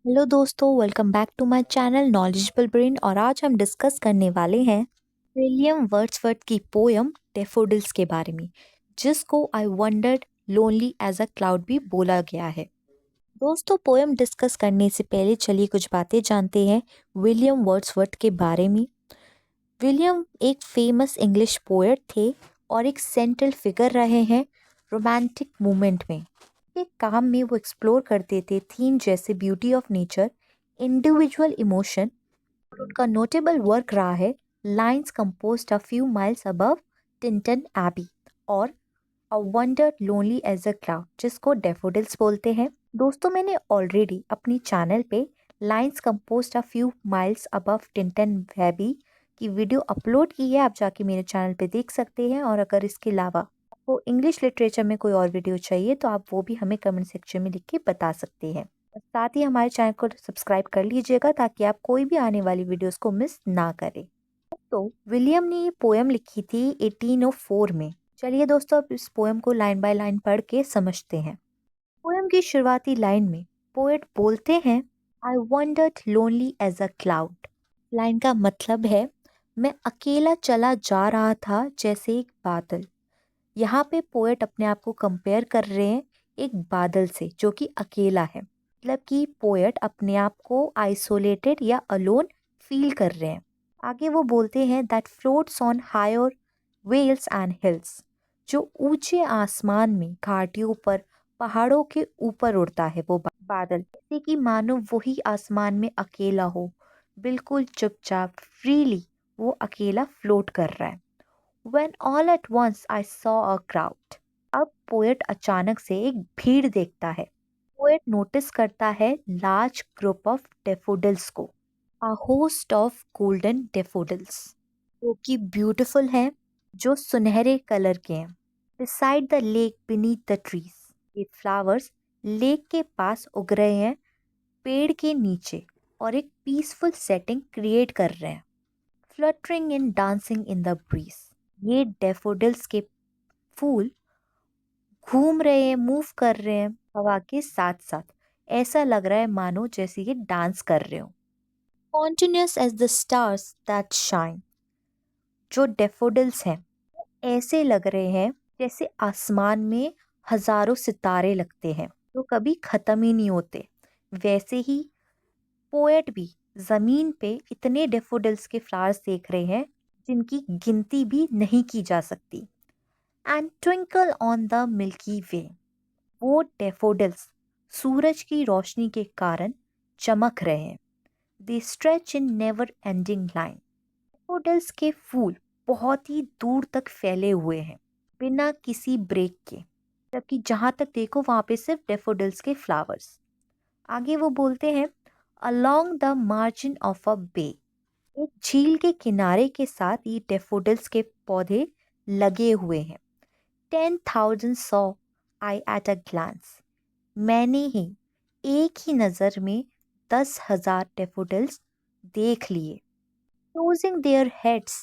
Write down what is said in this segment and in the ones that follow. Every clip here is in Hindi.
हेलो दोस्तों, welcome back to my channel knowledgeable brain. और आज हम डिस्कस करने वाले हैं विलियम वर्ड्सवर्थ की पोयम डैफोडिल्स के बारे में, जिसको I wandered lonely as a cloud भी बोला गया है। दोस्तों, पोयम डिस्कस करने से पहले चलिए कुछ बातें जानते हैं विलियम वर्ड्सवर्थ के बारे में। विलियम एक फेमस इंग्लिश पोएट थे और एक सेंट्रल फिगर रहे हैं रोमांटिक मूवमेंट में। एक काम में वो एक्सप्लोर करते थे थीम जैसे beauty of nature, individual emotion, और उनका नोटेबल वर्क रहा है lines composed a few miles above Tintern Abbey और a wander lonely as a cloud, जिसको डेफोडिल्स बोलते हैं। दोस्तों, मैंने ऑलरेडी अपनी चैनल पे lines composed a few miles above Tintern Abbey की वीडियो अपलोड की है, आप जाके मेरे चैनल पे देख सकते हैं। और अगर इसके अलावा आपको इंग्लिश लिटरेचर में कोई और वीडियो चाहिए तो आप वो भी हमें कमेंट सेक्शन में लिख के बता सकते हैं। और साथ ही हमारे चैनल को सब्सक्राइब कर लीजिएगा ताकि आप कोई भी आने वाली वीडियोस को मिस ना करें। तो विलियम ने ये पोयम लिखी थी 1804 में। चलिए दोस्तों, अब इस पोयम को लाइन बाय लाइन पढ़ के समझते हैं। पोयम की शुरुआती लाइन में पोएट बोलते हैं, I wandered lonely as a cloud. Line का मतलब है, मैं अकेला चला जा रहा था जैसे एक बादल। यहाँ पे पोएट अपने आप को कंपेयर कर रहे हैं एक बादल से जो कि अकेला है। मतलब कि पोएट अपने आप को आइसोलेटेड या अलोन फील कर रहे हैं। आगे वो बोलते हैं that floats on high o'er vales and hills, जो ऊंचे आसमान में घाटियों पर पहाड़ों के ऊपर उड़ता है वो बादल, जैसे कि मानो वही आसमान में अकेला हो, बिल्कुल चुपचाप फ्रीली वो अकेला फ्लोट कर रहा है। When all at once I saw a crowd. अब पोएट अचानक से एक भीड़ देखता है। पोएट नोटिस करता है लार्ज ग्रुप ऑफ डेफोडिल्स को, a host of golden daffodils, जो कि ब्यूटीफुल हैं, जो सुनहरे कलर के हैं। Beside the lake beneath the trees, ये फ्लावर्स लेक के पास उग रहे हैं, पेड़ के नीचे, और एक पीसफुल सेटिंग क्रिएट कर रहे हैं। Fluttering and dancing in the breeze, ये डेफोडिल्स के फूल घूम रहे हैं, मूव कर रहे हैं हवा के साथ साथ। ऐसा लग रहा है मानो जैसे ये डांस कर रहे हो। Continuous as the stars that shine, जो डेफोडिल्स हैं ऐसे लग रहे हैं जैसे आसमान में हजारों सितारे लगते हैं जो कभी खत्म ही नहीं होते। वैसे ही पोएट भी जमीन पे इतने डेफोडिल्स के फ्लावर्स देख रहे हैं जिनकी गिनती भी नहीं की जा सकती। And twinkle on the milky way, वो डेफोडिल्स सूरज की रोशनी के कारण चमक रहे हैं। They stretch in never ending line, daffodils के फूल बहुत ही दूर तक फैले हुए हैं बिना किसी ब्रेक के, जबकि जहां तक देखो वहां पे सिर्फ डेफोडिल्स के फ्लावर्स। आगे वो बोलते हैं, along the margin of a bay, एक झील के किनारे के साथ ये डेफोडिल्स के पौधे लगे हुए हैं। 10,000 saw I at a glance, मैंने ही एक ही नज़र में 10,000 डेफोडिल्स देख लिए। Closing their heads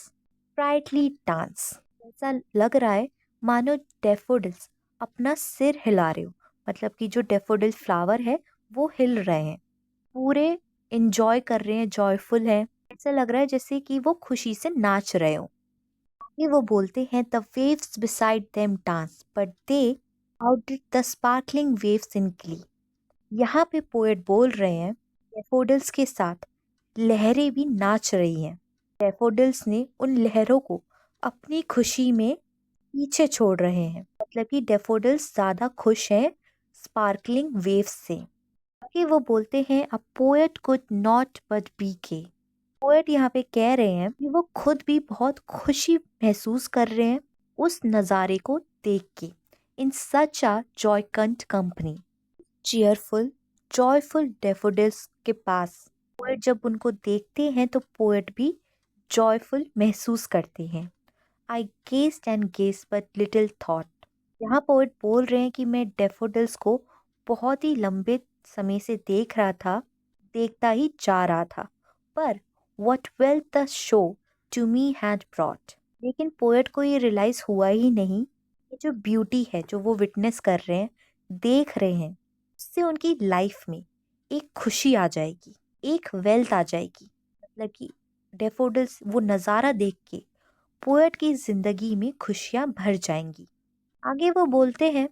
brightly dance, ऐसा लग रहा है मानो डेफोडिल्स अपना सिर हिला रहे हो। मतलब कि जो डेफोडिल फ्लावर है वो हिल रहे हैं, पूरे इंजॉय कर रहे हैं, जॉयफुल है। ऐसा लग रहा है जैसे कि वो खुशी से नाच रहे हो। ये वो बोलते हैं, the waves beside them dance but they outdid the sparkling waves in glee. यहाँ पे पोएट बोल रहे हैं डैफोडिल्स के साथ लहरें भी नाच रही हैं। डैफोडिल्स ने उन लहरों को अपनी खुशी में पीछे छोड़ रहे हैं। मतलब कि डैफोडिल्स ज्यादा खुश हैं स्पार्कलिंग वेव्स से। कि वो बोलते हैं, a poet could not but be gay, poet यहाँ पे कह रहे हैं कि वो खुद भी बहुत खुशी महसूस कर रहे हैं उस नज़ारे को देख के। इन सच अ जॉयकंट कंपनी, चीयरफुल जॉयफुल डेफोडिल्स के पास पोएट जब उनको देखते हैं तो पोएट भी जॉयफुल महसूस करते हैं। I gazed and gazed but little thought, यहाँ पोएट बोल रहे हैं कि मैं डेफोडिल्स को बहुत ही लंबे समय से देख रहा था, देखता ही जा रहा था, पर what wealth the show to me had brought, लेकिन पोएट को ये रियलाइज हुआ ही नहीं कि जो ब्यूटी है जो वो विटनेस कर रहे हैं, देख रहे हैं, उससे उनकी लाइफ में एक खुशी आ जाएगी, एक वेल्थ आ जाएगी। मतलब कि डैफोडिल्स वो नज़ारा देख के पोएट की जिंदगी में खुशियां भर जाएंगी। आगे वो बोलते हैं,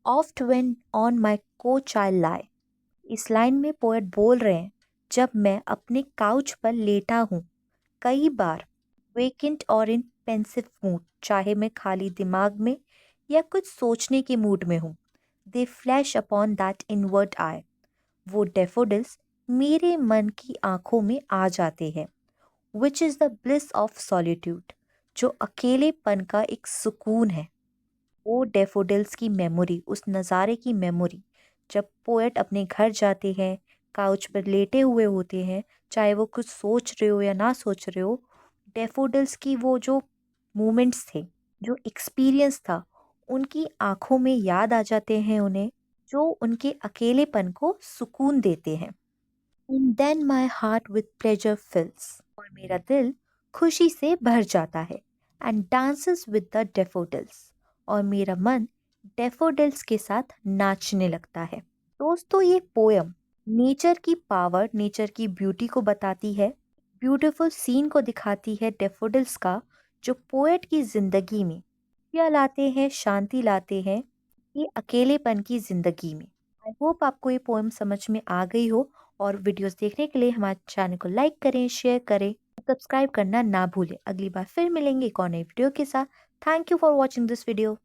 oft when on my couch I lie. इस लाइन में पोएट बोल रहे हैं, जब मैं अपने काउच पर लेटा हूँ, कई बार वेकेंट और इन पेंसिव मूड, चाहे मैं खाली दिमाग में या कुछ सोचने के मूड में हूँ, they flash upon that inward eye. वो डेफोडिल्स मेरे मन की आंखों में आ जाते हैं, which is the bliss of solitude, जो अकेलेपन का एक सुकून है। वो डेफोडिल्स की मेमोरी, उस नज़ारे की मेमोरी, जब पोएट अपने घर जाते हैं, काउच पर लेटे हुए होते हैं, चाहे वो कुछ सोच रहे हो या ना सोच रहे हो, डेफोडिल्स की वो जो मोमेंट्स थे, जो एक्सपीरियंस था, उनकी आंखों में याद आ जाते हैं उन्हें, जो उनके अकेलेपन को सुकून देते हैं। And then my heart with pleasure fills, और मेरा दिल खुशी से भर जाता है। And dances with the daffodils, और मेरा मन डेफोडिल्स के साथ नाचने लगता है। दोस्तों, ये पोयम नेचर की पावर, नेचर की ब्यूटी को बताती है, ब्यूटीफुल सीन को दिखाती है डेफोडिल्स का, जो पोएट की जिंदगी में खुशियाँ लाते हैं, शांति लाते हैं, ये अकेलेपन की जिंदगी में। आई होप आपको ये पोएम समझ में आ गई हो, और वीडियोस देखने के लिए हमारे चैनल को लाइक करें, शेयर करें, सब्सक्राइब करना ना भूलें। अगली बार फिर मिलेंगे एक और नई वीडियो के साथ। Thank you for watching this video.